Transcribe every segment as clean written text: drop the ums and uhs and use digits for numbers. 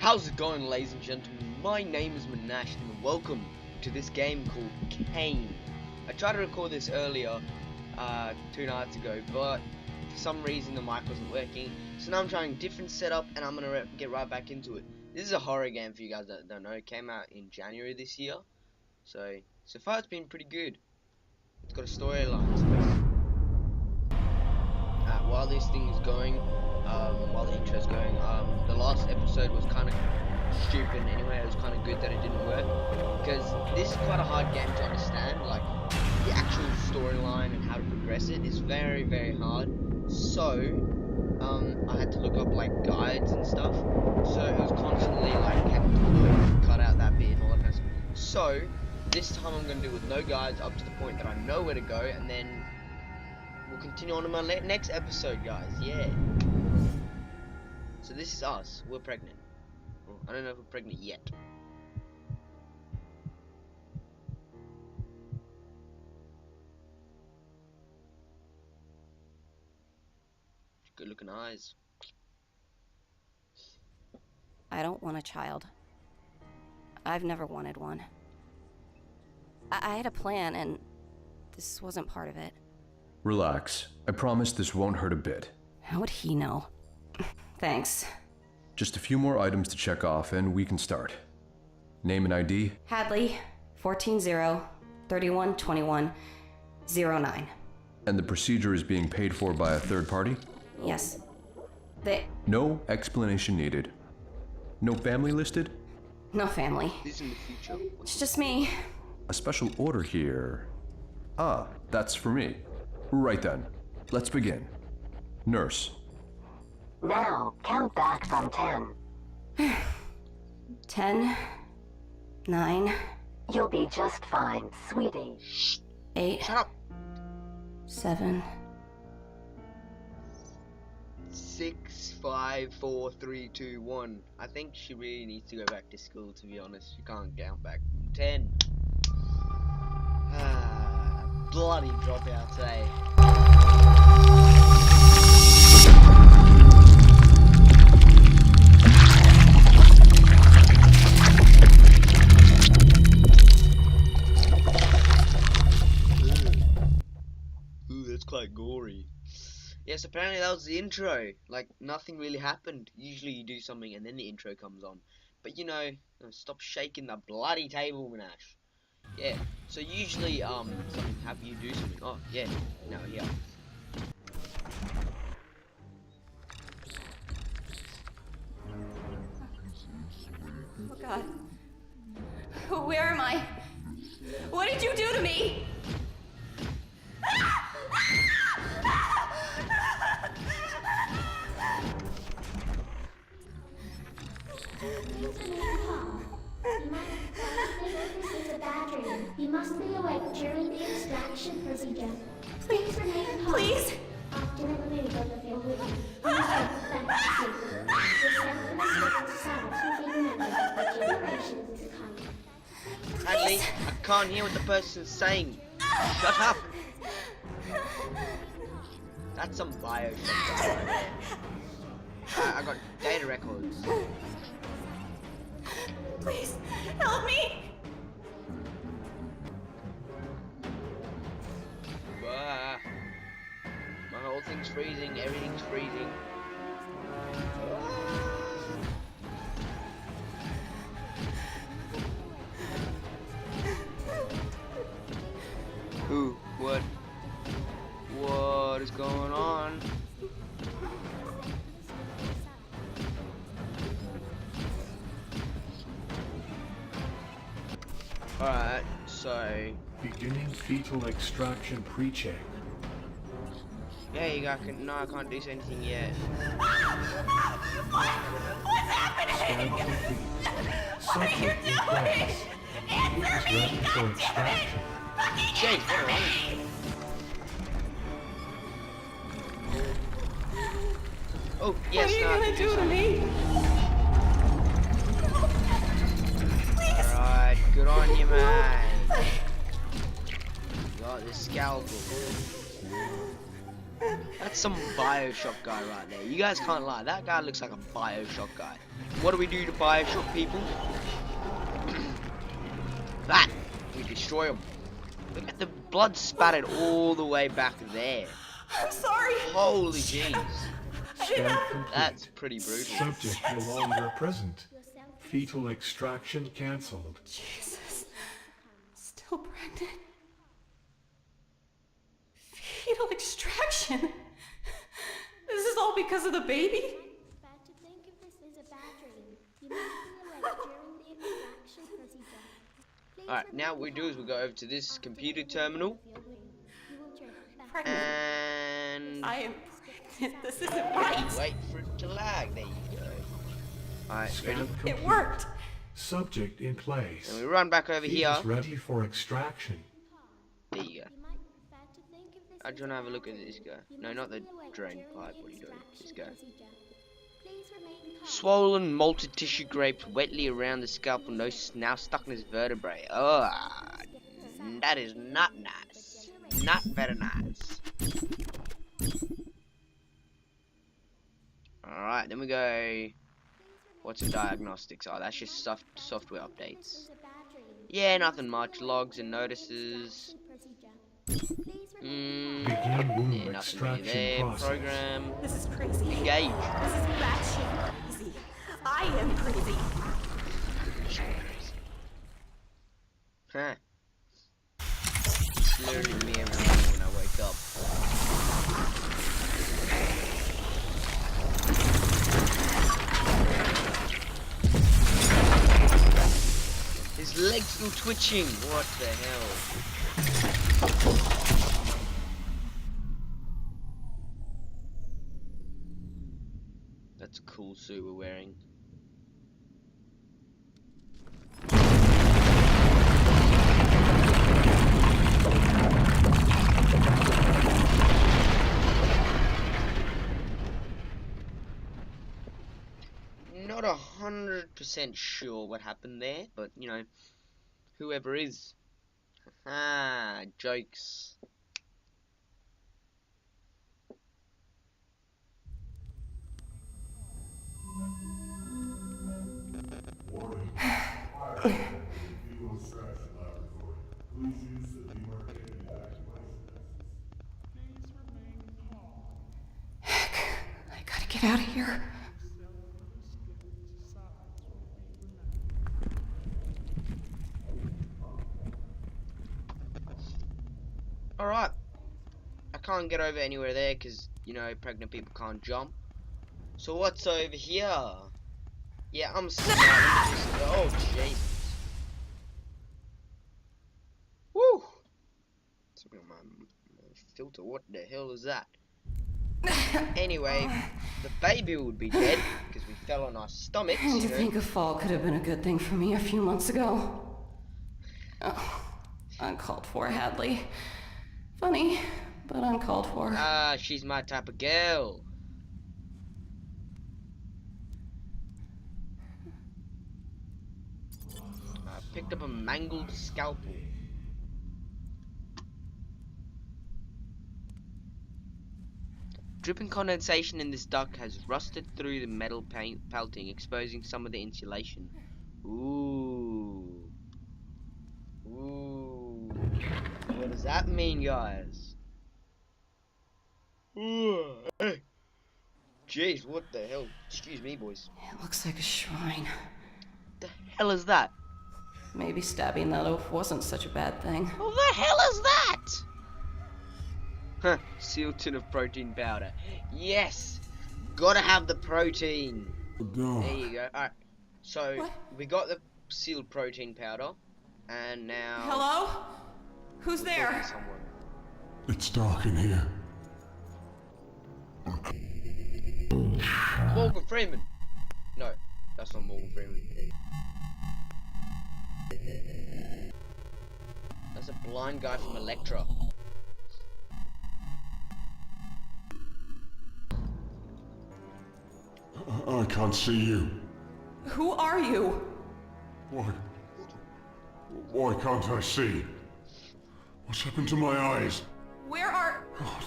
How's it going, ladies and gentlemen? My name is Minnash and welcome to this game called Cayne. I tried to record this earlier, 2 nights ago, but for some reason the mic wasn't working. So now I'm trying a different setup and I'm gonna get right back into it. This is a horror game for you guys that don't know. It came out in January this year. So far it's been pretty good. It's got a storyline. While this thing is going, while the intro's going, the last episode was kind of stupid anyway. It was kind of good that it didn't work, because this is quite a hard game to understand. Like, the actual storyline and how to progress it is very, very hard. So I had to look up like guides and stuff, so it was constantly like having to cut out that bit and all that kind of stuff. So this time I'm going to do it with no guides up to the point that I know where to go, and then we'll continue on to my next episode, guys. Yeah. So this is us. We're pregnant. Well, I don't know if we're pregnant yet. Good looking eyes. I don't want a child. I've never wanted one. I had a plan, and this wasn't part of it. Relax. I promise this won't hurt a bit. How would he know? Thanks. Just a few more items to check off and we can start. Name and ID? Hadley, 14-0-31-21-09. And the procedure is being paid for by a third party? Yes. No explanation needed. No family listed? No family. This in the future. It's just me. A special order here. Ah, that's for me. Right then. Let's begin. Nurse. Now, count back from 10. 10, 9. You'll be just fine, sweetie. 8. Shut up. 7. 6, 5, 4, 3, 2, 1. I think she really needs to go back to school, to be honest. She can't count back. 10. Bloody dropouts, eh? Ooh, that's quite gory. Yes, apparently that was the intro. Like, nothing really happened. Usually you do something and then the intro comes on. But you know, stop shaking the bloody table, Minnash. Yeah, so usually, something happen, you do something. Oh, yeah, now, yeah. Oh God. Where am I? What did you do to me? You must be awake during the extraction procedure. Please, please. After the removal of your womb, you must have the secret. Your skeletal cells will be remembered for generations to come. Hadley, I can't hear what the person's saying. Shut up. That's some bio shit right there. I got data records. Please, help me. My whole thing's freezing, everything's freezing. Who? What? What is going on? Alright, so... Beginning fetal extraction pre-check. Yeah, you got. No, I can't do anything yet. What's happening? What are you doing? Answer me! Ready for extraction. Jake, what are you? Oh, yes, What are you gonna do to me? Alright, good on you, man. Got this scalpel. That's some Bioshock guy right there. You guys can't lie. That guy looks like a Bioshock guy. What do we do to Bioshock people? That! We destroy them. Look at the blood spattered all the way back there. I'm sorry. Holy jeez. Scan complete. That's pretty brutal. Subject no longer present. Fetal extraction cancelled. Jesus. Still pregnant. Fetal extraction. This is all because of the baby? Bad to think of this as a bad dream. You might feel awake during the extraction procedure. Please Alright, now what we do is we go over to this computer terminal. You will drift back. Pregnant. And I am pregnant. This isn't right. wait for it to lag. There you go. Alright, Scan ready? complete. It worked. Subject in place. And we run back over here. Fetus ready for extraction. There you go. You might bad to think of this I just want to have a look at this guy. You No, must not the be awake drain during pipe. the What are you doing? This extraction guy. procedure. Please remain calm. Swollen malted tissue grapes wetly around the scalp and now stuck in his vertebrae. Oh, that is not nice. Not very nice. Alright, then we go. What's the diagnostics? Oh, that's just software updates. Yeah, nothing much. Logs and notices. Begin womb Yeah, nothing really extraction there. process. Program. This is crazy. Engage. This is batshit crazy. I am crazy. Huh. It's literally me every morning when I wake up. His leg's still twitching. What the hell? That's a cool suit we're wearing. Not 100% sure what happened there, but you know, whoever is. Ah, jokes. I gotta get out of here. Alright. I can't get over anywhere there because, you know, pregnant people can't jump. So what's over here? Yeah, I'm smart. Oh, Jesus. Woo! Something on my filter. What the hell is that? Anyway, the baby would be dead because we fell on our stomachs. And to You know? think a fall could have been a good thing for me a few months ago. Oh, uncalled for, Hadley. Funny, but uncalled for. Ah, she's my type of girl. I picked up a mangled scalpel. Dripping condensation in this duct has rusted through the metal pelting, exposing some of the insulation. Ooh. Ooh. What does that mean, guys? Ooh. Hey. Jeez, what the hell? Excuse me, boys. It looks like a shrine. The hell is that? Maybe stabbing that oaf wasn't such a bad thing. What the hell is that? Huh, sealed tin of protein powder. Yes! Gotta have the protein. There you go. Alright, so What? we got the sealed protein powder, and now... Hello? Who's we're talking there? to someone. It's dark in here. Morgan Freeman! No, that's not Morgan Freeman. That's a blind guy from Electra. I can't see you. Who are you? Why can't I see? What's happened to my eyes? Where are... God.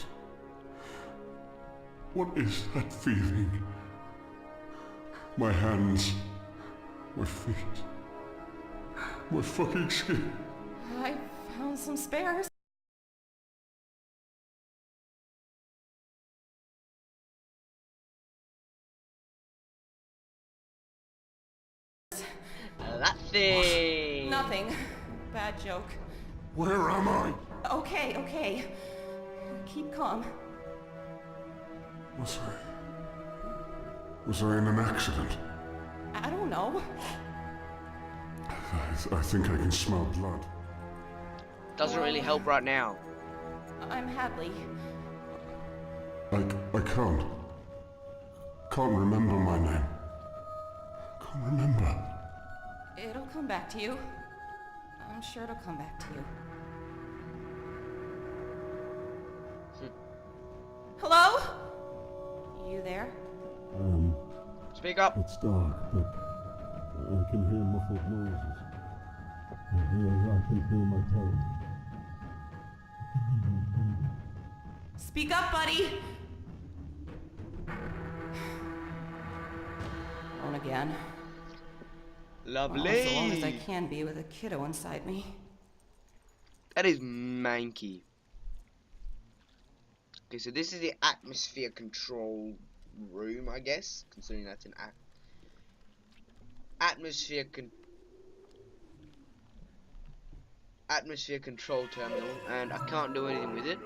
What is that feeling? My hands, my feet, my fucking skin. I found some spares. That thing. Nothing. Bad joke. Where am I? Okay, okay. Keep calm. Was I in an accident? I don't know. I think I can smell blood. Doesn't really help right now. I'm Hadley. I can't remember my name. Can't remember. It'll come back to you. I'm sure it'll come back to you. Hello? You there? Speak up. It's dark, but I can hear muffled noises. I can feel my tongue. Speak up, buddy! On again. Lovely. Well, as long as I can be with a kiddo inside me. That is manky. Okay, so this is the atmosphere control room, I guess, considering that's an atmosphere control terminal, and I can't do anything with it.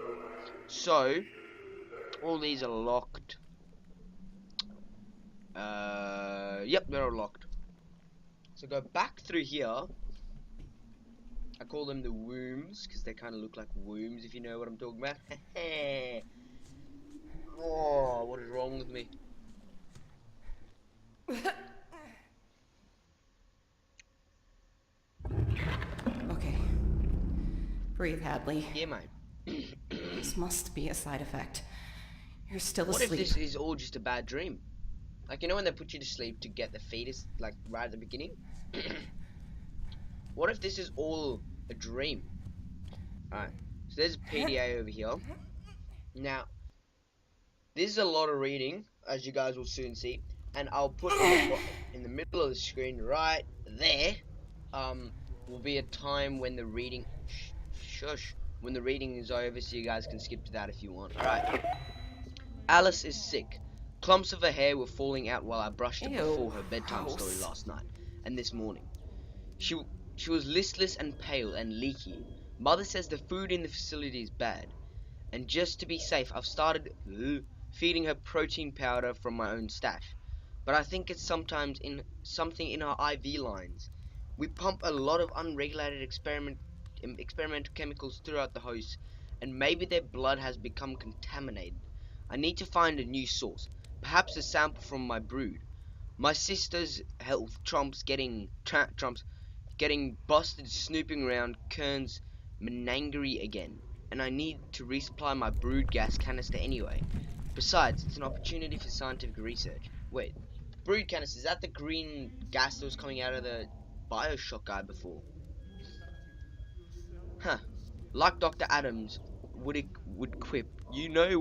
So all these are locked. Yep, they're all locked. So go back through here. I call them the wombs because they kind of look like wombs, if you know what I'm talking about. Oh, what is wrong with me? Okay. Breathe, Hadley. Yeah, mate. This must be a side effect. You're still What if asleep. this is all just a bad dream? Like, you know when they put you to sleep to get the fetus, like, right at the beginning? What if this is all a dream? Alright, so there's a PDA over here. Now, this is a lot of reading, as you guys will soon see. And I'll put in the middle of the screen, right there, will be a time when the reading, when the reading is over, so you guys can skip to that if you want. Alright. Alice is sick. Clumps of her hair were falling out while I brushed it before her bedtime story last night and this morning. She was listless and pale and leaky. Mother says the food in the facility is bad. And just to be safe, I've started feeding her protein powder from my own stash. But I think it's something in her IV lines. We pump a lot of unregulated experimental chemicals throughout the host, and maybe their blood has become contaminated. I need to find a new source, perhaps a sample from my brood. My sister's health trumps getting busted snooping around Kern's menagerie again, and I need to resupply my brood gas canister anyway. Besides, it's an opportunity for scientific research. Wait, brood canister, is that the green gas that was coming out of the Bioshock guy before? Huh. Like Dr. Adams would quip, you know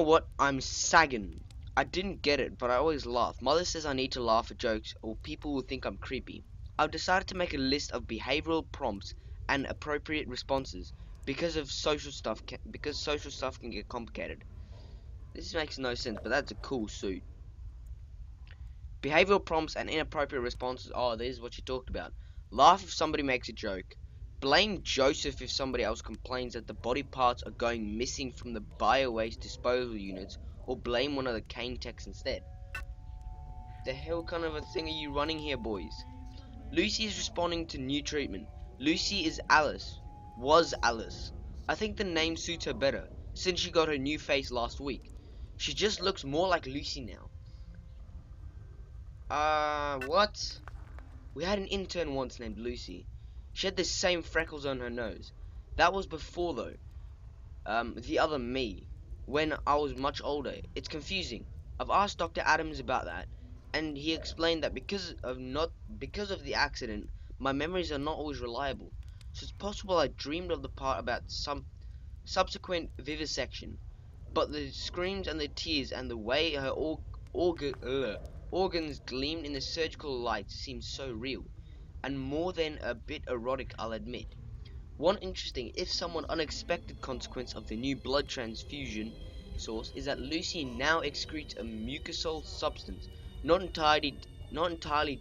what I'm sagging. I didn't get it, but I always laugh. Mother says I need to laugh at jokes or people will think I'm creepy. I've decided to make a list of behavioral prompts and appropriate responses because social stuff can get complicated. This makes no sense, but that's a cool suit. Behavioral prompts and inappropriate responses. Oh, this is what you talked about. Laugh if somebody makes a joke. Blame Joseph if somebody else complains that the body parts are going missing from the biowaste disposal units, or blame one of the Cayne techs instead. The hell kind of a thing are you running here, boys? Lucy is responding to new treatment. Lucy is Alice. Was Alice. I think the name suits her better, since she got her new face last week. She just looks more like Lucy now. What? We had an intern once named Lucy. She had the same freckles on her nose. That was before though. The other me. When I was much older. It's confusing. I've asked Dr. Adams about that, and he explained that because of the accident, my memories are not always reliable. So it's possible I dreamed of the part about subsequent vivisection. But the screams and the tears and the way her organs gleamed in the surgical light seemed so real, and more than a bit erotic, I'll admit. One interesting, if somewhat unexpected consequence of the new blood transfusion source is that Lucy now excretes a mucosal substance, not entirely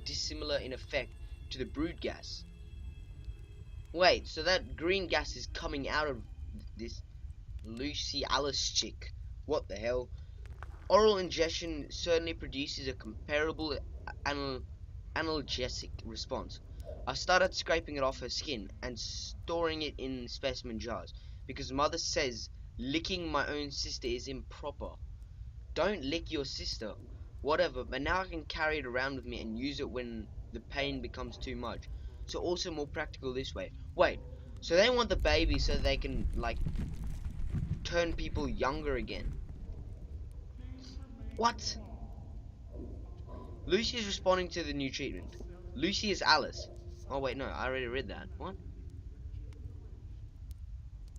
dissimilar in effect to the brood gas. Wait, so that green gas is coming out of this Lucy Alice chick? What the hell? Oral ingestion certainly produces a comparable analgesic response. I started scraping it off her skin and storing it in specimen jars, because mother says licking my own sister is improper. Don't lick your sister. Whatever, but now I can carry it around with me and use it when the pain becomes too much. So also more practical this way. Wait, so they want the baby so they can, like, turn people younger again. What? Lucy is responding to the new treatment. Lucy is Alice. Oh wait, no, I already read that. What?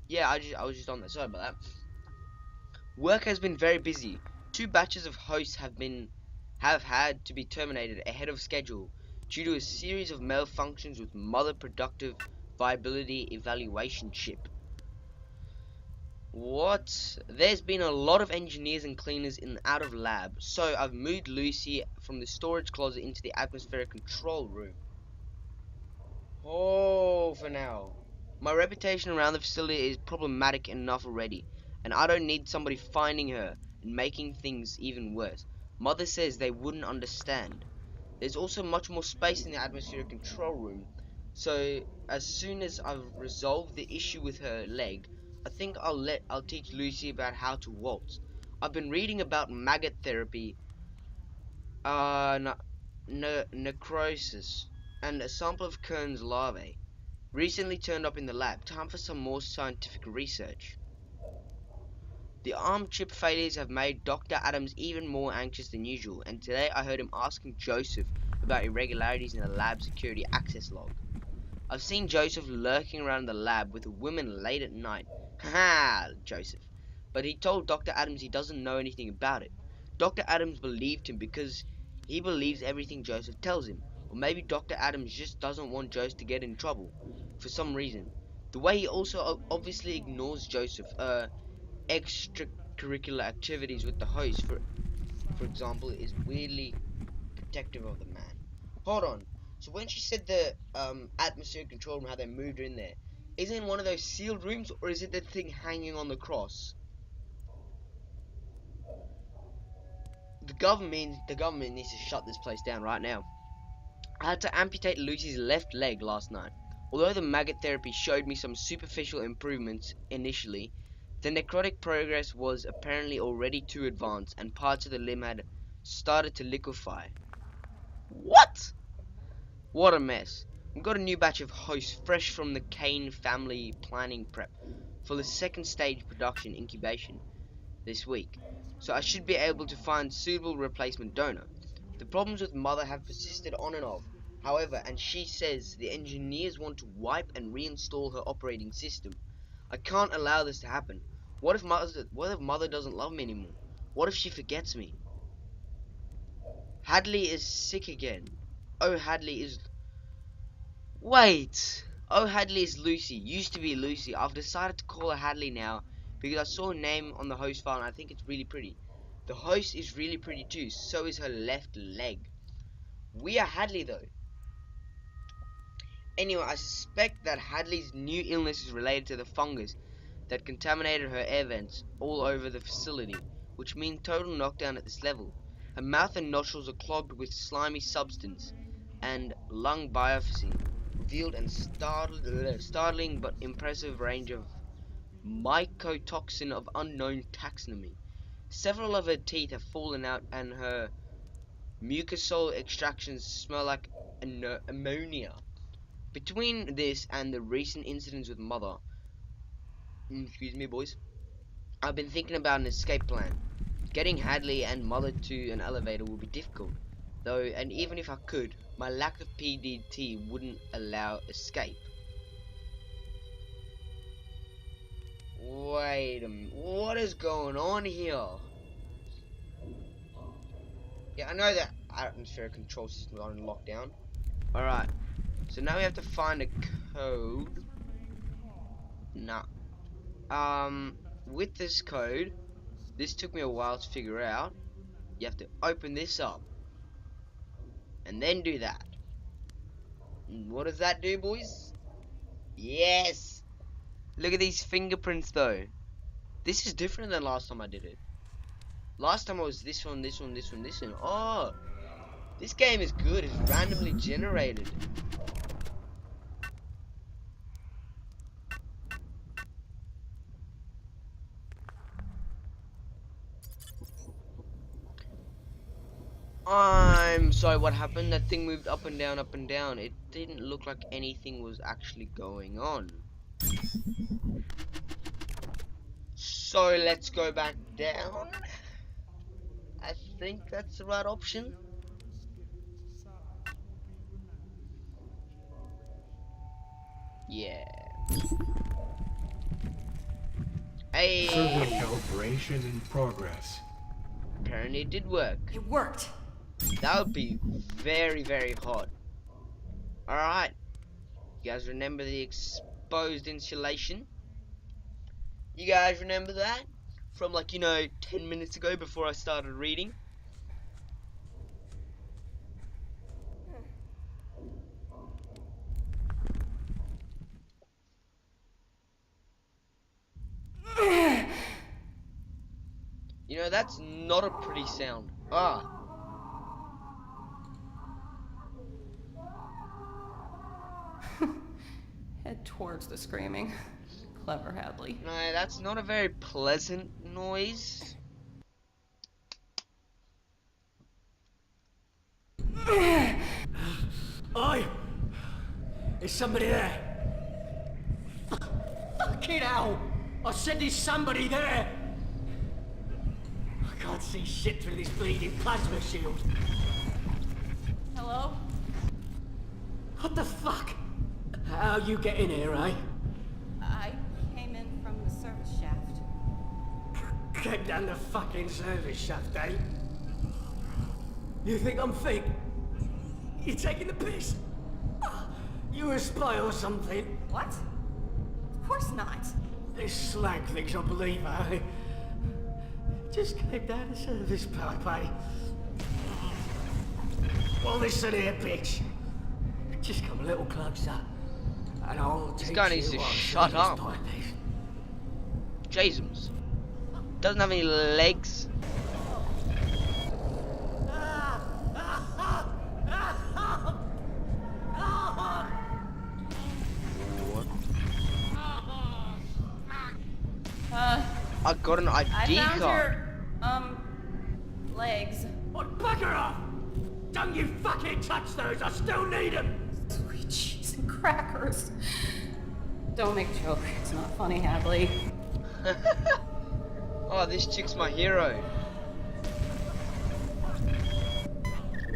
Yeah, I was just on that. Sorry about that. Work has been very busy. 2 batches of hosts have had to be terminated ahead of schedule due to a series of malfunctions with mother productive viability evaluation chip. What? There's been a lot of engineers and cleaners in and out of lab, so I've moved Lucy from the storage closet into the atmospheric control room. Oh, for now. My reputation around the facility is problematic enough already, and I don't need somebody finding her and making things even worse. Mother says they wouldn't understand. There's also much more space in the atmospheric control room, so as soon as I've resolved the issue with her leg, I think I'll teach Lucy about how to waltz. I've been reading about maggot therapy, necrosis, and a sample of Kern's larvae recently turned up in the lab. Time for some more scientific research. The arm chip failures have made Dr. Adams even more anxious than usual, and today I heard him asking Joseph about irregularities in the lab security access log. I've seen Joseph lurking around the lab with a woman late at night. Haha, Joseph. But he told Dr. Adams he doesn't know anything about it. Dr. Adams believed him because he believes everything Joseph tells him. Or maybe Dr. Adams just doesn't want Joseph to get in trouble for some reason. The way he also obviously ignores Joseph, extracurricular activities with the host, for example, is weirdly protective of the man. Hold on. So when she said the atmospheric control room, how they moved her in there, is it in one of those sealed rooms, or is it the thing hanging on the cross? The government needs to shut this place down right now. I had to amputate Lucy's left leg last night. Although the maggot therapy showed me some superficial improvements initially, the necrotic progress was apparently already too advanced, and parts of the limb had started to liquefy. What? What a mess. We've got a new batch of hosts fresh from the Cayne family planning prep for the 2nd stage production incubation this week, so I should be able to find suitable replacement donor. The problems with mother have persisted on and off, however, and she says the engineers want to wipe and reinstall her operating system. I can't allow this to happen. What if mother doesn't love me anymore? What if she forgets me? Hadley is sick again. Oh, Hadley is... Wait! Oh, Hadley is Lucy. Used to be Lucy. I've decided to call her Hadley now because I saw a name on the host file and I think it's really pretty. The host is really pretty too. So is her left leg. We are Hadley though. Anyway, I suspect that Hadley's new illness is related to the fungus that contaminated her air vents all over the facility, which means total knockdown at this level. Her mouth and nostrils are clogged with slimy substance, and lung biopsy revealed a startling but impressive range of mycotoxin of unknown taxonomy. Several of her teeth have fallen out, and her mucosal extractions smell like ammonia. Between this and the recent incidents with mother, excuse me boys, I've been thinking about an escape plan. Getting Hadley and mother to an elevator will be difficult, though, and even if I could, my lack of PDT wouldn't allow escape. Wait a minute. What is going on here? Yeah, I know that atmospheric control systems are in lockdown. Alright. So now we have to find a code. Nah. With this code, this took me a while to figure out. You have to open this up. And then do that. And what does that do, boys? Yes! Look at these fingerprints, though. This is different than last time I did it. Last time I was this one, this one, this one, this one. Oh! This game is good. It's randomly generated. I'm sorry, what happened? That thing moved up and down, up and down. It didn't look like anything was actually going on. So let's go back down. I think that's the right option. Yeah. Hey. Server calibration in progress. Apparently it did work. It worked. That would be very, very hot. Alright. You guys remember the exposed insulation? You guys remember that? From like, 10 minutes ago before I started reading? That's not a pretty sound. Ah. Head towards the screaming. Clever, Hadley. No, that's not a very pleasant noise. Oi! Is somebody there? Fucking hell! I said there's somebody there! I can't see shit through this bleeding plasma shield. Hello? What the fuck? How you get in here, eh? I came in from the service shaft. Get down the fucking service shaft, eh? You think I'm fake? You taking the piss? You a spy or something? What? Of course not. This slag thinks I believe her. Eh? Just came down the service pipe, eh? Well, listen here, bitch. Just come a little closer, and I'll This teach guy needs you to what shut service up. pipe is. Jesus. Doesn't have any legs. I got an I ID found card. your, legs. Oh, bugger off! Don't you fucking touch those, I still need them! Sweet cheese and crackers. Don't make a joke. It's not funny, Hadley. Oh, this chick's my hero.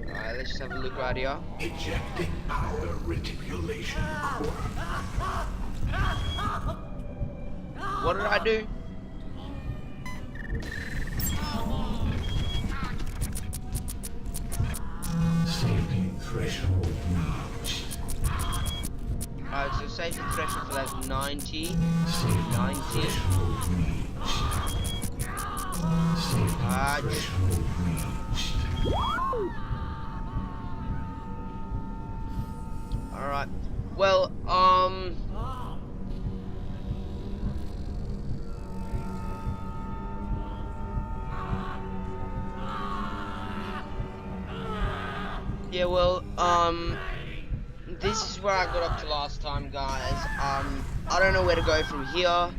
Alright, let's just have a look right here. Ejecting power reticulation core. What did I do? Safety threshold reached. Alright, so safety threshold for that's 90. Safety 90. threshold reached. Safety threshold reached. Alright. Well, yeah, well, this is where I got up to last time, guys. I don't know where to go from here.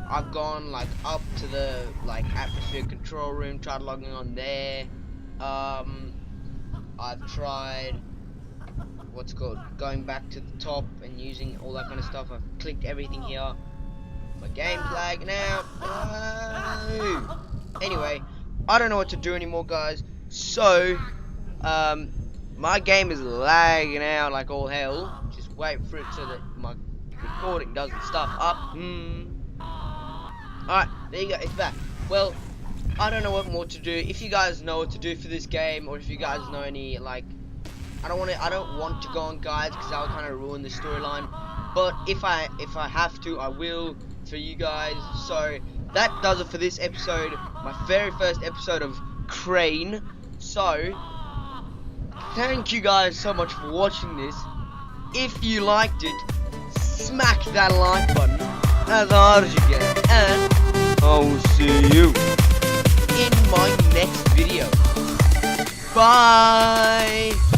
I've gone, like, up to the, like, atmosphere control room, tried logging on there. I've tried, what's it called, going back to the top and using all that kind of stuff. I've clicked everything here. My game's lagging out. No. Anyway, I don't know what to do anymore, guys. So, my game is lagging out like all hell. Just wait for it so that my recording doesn't stuff up. Alright, there you go, it's back. Well, I don't know what more to do. If you guys know what to do for this game, or if you guys know any, like, I don't want to go on guides because that will kind of ruin the storyline. But if I have to, I will for you guys. So that does it for this episode, my very first episode of Cayne. So thank you guys so much for watching this. If you liked it, smack that like button as hard as you can, and I will see you in my next video. Bye.